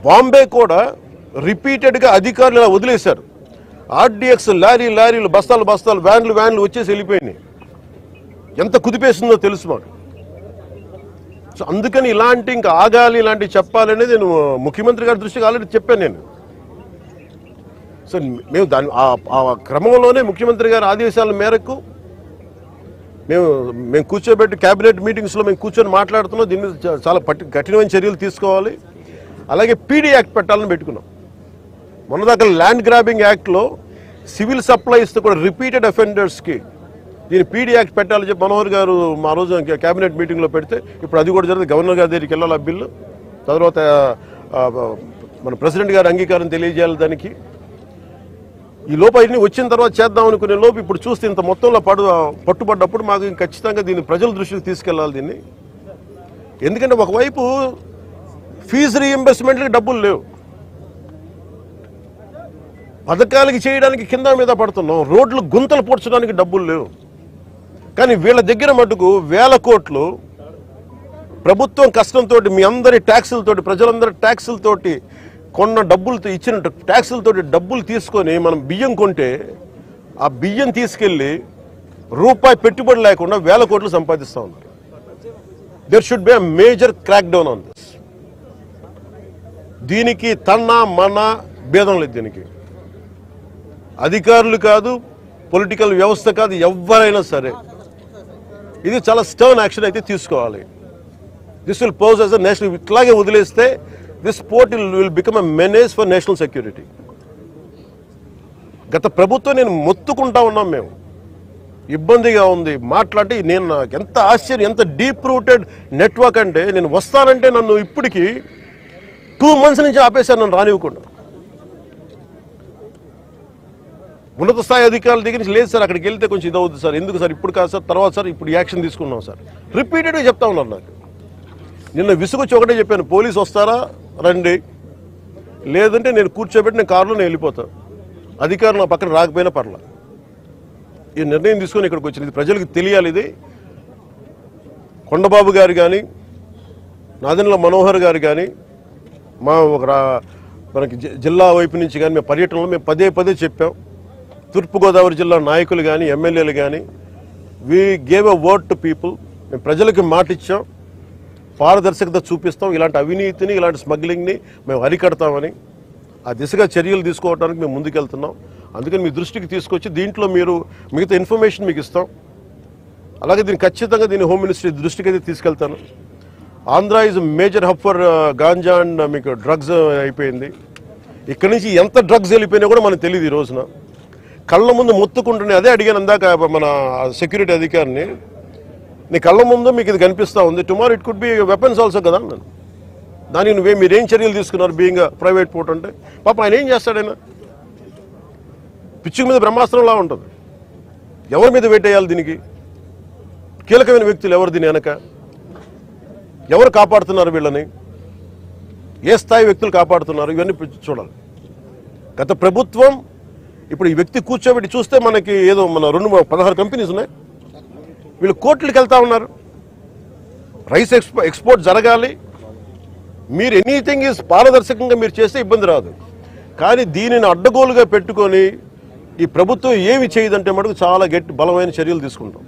బాంబే కూడా రిపీటెడ్గా అధికారులు ఇలా వదిలేశారు. ఆర్డీఎక్స్ లారీలు బస్తాలు వ్యాన్లు వచ్చేసి వెళ్ళిపోయినాయి. ఎంత కుదిపేసిందో తెలుసు మాకు. సో అందుకని ఇలాంటి ఇంకా ఆగాలి, ఇలాంటివి చెప్పాలనేది నేను ముఖ్యమంత్రి గారి దృష్టికి ఆల్రెడీ చెప్పాను నేను. సో మేము ఆ క్రమంలోనే ముఖ్యమంత్రి గారి ఆదేశాల మేరకు మేము కూర్చోబెట్టి క్యాబినెట్ మీటింగ్స్లో మేము కూర్చొని మాట్లాడుతున్నాం. దీన్ని చాలా కఠినమైన చర్యలు తీసుకోవాలి. అలాగే పీడీ యాక్ట్ పెట్టాలని పెట్టుకున్నాం. మొన్నదాకా ల్యాండ్ గ్రాబింగ్ యాక్ట్లో సివిల్ సప్లైస్తో కూడా రిపీటెడ్ అఫెండర్స్కి దీన్ని పీడీ యాక్ట్ పెట్టాలని చెప్పి మనోహర్ గారు మా రోజు క్యాబినెట్ మీటింగ్లో పెడితే ఇప్పుడు అది కూడా జరిగింది. గవర్నర్ గారి దగ్గరికి వెళ్ళాలి ఆ బిల్లు. తర్వాత మన ప్రెసిడెంట్ గారి అంగీకారం తెలియజేయాలి దానికి. ఈ లోపు అన్ని వచ్చిన తర్వాత చేద్దాం అనుకునే లోపు ఇప్పుడు చూస్తే ఇంత మొత్తంలో పట్టుబడ్డప్పుడు మాకు ఖచ్చితంగా దీన్ని ప్రజల దృష్టికి తీసుకెళ్లాలి దీన్ని. ఎందుకంటే ఒకవైపు ఫీజు రీఎంబర్స్మెంట్లకి డబ్బులు లేవు, పథకాలకి చేయడానికి కింద మీద పడుతున్నాం, రోడ్లు గుంతలు పూడ్చడానికి డబ్బులు లేవు. కానీ వీళ్ళ దగ్గర మటుకు వేల కోట్లు ప్రభుత్వం కష్టంతో మీ అందరి ట్యాక్సులతోటి, ప్రజలందరి ట్యాక్సులతోటి కొన్న డబ్బులతో ఇచ్చిన ట్యాక్సులతోటి డబ్బులు తీసుకొని మనం బియ్యం కొంటే ఆ బియ్యం తీసుకెళ్ళి రూపాయి పెట్టుబడి లేకుండా వేల కోట్లు సంపాదిస్తూ ఉన్నారు. There should be a major crackdown on this. దీనికి మన భేదం లేదు. దీనికి అధికారులు కాదు, పొలిటికల్ వ్యవస్థ కాదు, ఎవరైనా సరే ఇది చాలా స్టర్న్ యాక్షన్ అయితే తీసుకోవాలి. This will pose as a national. ఇట్లాగే వదిలేస్తే this port will become a menace for national security. గత ప్రభుత్వం నేను మొత్తుకుంటా ఉన్నాం, మేము ఇబ్బందిగా ఉంది మాట్లాడి. నేను నాకు ఎంత ఆశ్చర్యం, ఎంత డీప్ రూటెడ్ నెట్వర్క్ అంటే నేను వస్తానంటే నన్ను ఇప్పటికీ 2 months నుంచి ఆపేశారు, నన్ను రానివ్వకుండా. ఉన్నత స్థాయి అధికారుల దగ్గర నుంచి లేదు సార్, అక్కడికి వెళ్తే కొంచెం ఇది అవుతుంది సార్, ఎందుకు సార్ ఇప్పుడు కాదు సార్, తర్వాత సార్ ఇప్పుడు యాక్షన్ తీసుకున్నాం సార్, రిపీటెడ్గా చెప్తా ఉన్నారు నాకు. నిన్న విసుగొచ్చి ఒకటే చెప్పాను, పోలీసు వస్తారా రండి, లేదంటే నేను కూర్చోబెట్టి నేను కారులో నేను వెళ్ళిపోతాను, అధికారులు నా పక్కన రాకపోయినా పర్లా. ఈ నిర్ణయం తీసుకొని ఇక్కడికి వచ్చింది. ఇది ప్రజలకు తెలియాలి. ఇది కొండబాబు గారు కానీ, నాదెండ్ల మనోహర్ గారు కానీ, మనకి జిల్లా వైపు నుంచి కానీ మేము పర్యటనలో మేము పదే చెప్పాం. తూర్పుగోదావరి జిల్లా నాయకులు కానీ, ఎమ్మెల్యేలు కానీ, we gave a word to people. మేము ప్రజలకి మాట ఇచ్చాం, పారదర్శకత చూపిస్తాం, ఇలాంటి అవినీతిని, ఇలాంటి స్మగ్లింగ్ని మేము అరికడతామని. ఆ దిశగా చర్యలు తీసుకోవడానికి మేము ముందుకెళ్తున్నాం. అందుకని మీ దృష్టికి తీసుకొచ్చి దీంట్లో మీరు మిగతా ఇన్ఫర్మేషన్ మీకు ఇస్తాం. అలాగే దీన్ని ఖచ్చితంగా హోమ్ మినిస్ట్రీ దృష్టికి అయితే తీసుకెళ్తాను. Andhra is major hub for ganja and మీకు డ్రగ్స్ అయిపోయింది. ఇక్కడి నుంచి ఎంత డ్రగ్స్ వెళ్ళిపోయినా కూడా మనకు తెలియదు. ఈ రోజున కళ్ళ ముందు మొత్తుకుంటున్నా. అదే అడిగాను అందాక మన సెక్యూరిటీ అధికారిని, నీ కళ్ళ ముందు మీకు ఇది కనిపిస్తూ ఉంది, tomorrow it could be weapons also కదా అన్నాను. దానికి మీరేం చర్యలు తీసుకున్నారు బీయింగ్ ప్రైవేట్ పోర్ట్ అంటే? పాప ఆయన ఏం చేస్తాడైనా, పిచ్చుకు మీద బ్రహ్మాస్త్రంలా ఉంటుంది. ఎవరి మీద వెయిట్ వేయాలి? దీనికి కీలకమైన వ్యక్తులు ఎవరు, దీని వెనక ఎవరు కాపాడుతున్నారు వీళ్ళని, ఏ స్థాయి వ్యక్తులు కాపాడుతున్నారు, ఇవన్నీ చూడాలి. గత ప్రభుత్వం ఇప్పుడు ఈ వ్యక్తి కూర్చోబెట్టి చూస్తే మనకి ఏదో మన 16 కంపెనీస్ ఉన్నాయి, వీళ్ళు కోర్టులకు వెళ్తా ఉన్నారు. రైస్ ఎక్స్పోర్ట్ జరగాలి, మీరు ఎనీథింగ్ ఈజ్ పారదర్శకంగా మీరు చేస్తే ఇబ్బంది రాదు. కానీ దీనిని అడ్డగోలుగా పెట్టుకొని ఈ ప్రభుత్వం ఏమి చేయదంటే మటుకు చాలా బలమైన చర్యలు తీసుకుంటాం.